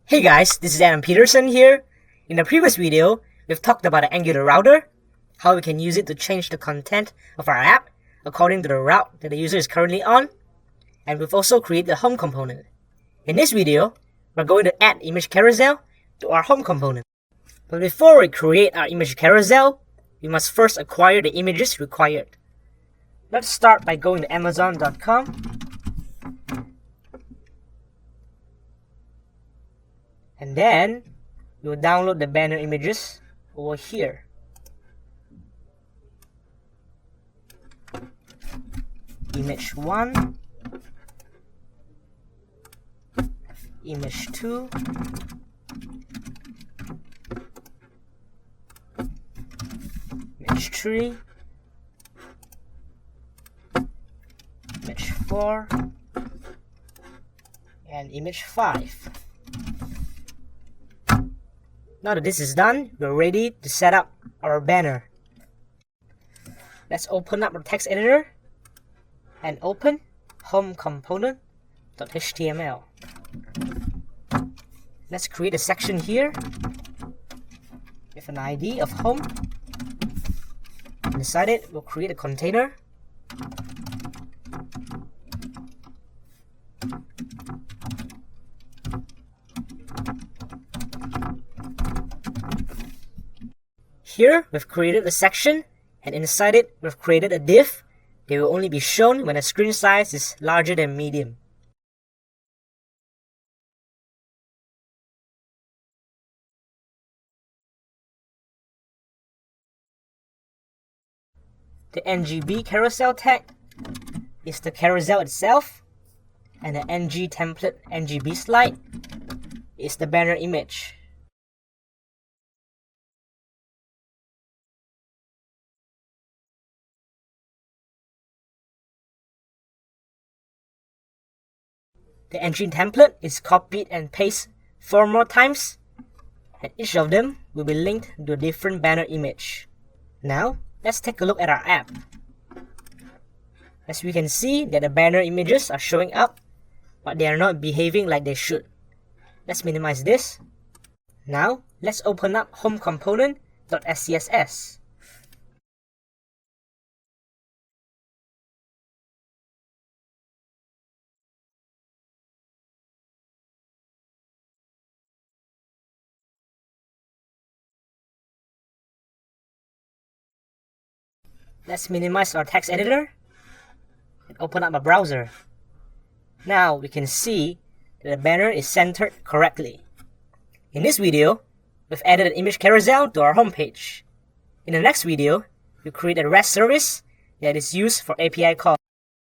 Hey guys, this is Adam Peterson here. In the previous video, we've talked about an Angular router, how we can use it to change the content of our app according to the route that the user is currently on, and we've also created the home component. In this video, we're going to add image carousel to our home component. But before we create our image carousel, we must first acquire the images required. Let's start by going to amazon.com. And then we will download the banner images over here. Image 1, image 2, image 3, image 4, and image 5. Now that this is done, we're ready to set up our banner. Let's open up our text editor and open home component.html. Let's create a section here with an ID of home. Inside it, we'll create a container. Here, we've created a section, and inside it, we've created a div. They will only be shown when the screen size is larger than medium. The ngB carousel tag is the carousel itself, and the ng template ngB slide is the banner image. The ng template is copied and pasted 4 more times, and each of them will be linked to a different banner image. Now, let's take a look at our app. As we can see that the banner images are showing up, but they are not behaving like they should. Let's minimize this. Now, let's open up home component.scss. Let's minimize our text editor and open up a browser. Now we can see that the banner is centered correctly. In this video, we've added an image carousel to our homepage. In the next video, we'll create a REST service that is used for API call.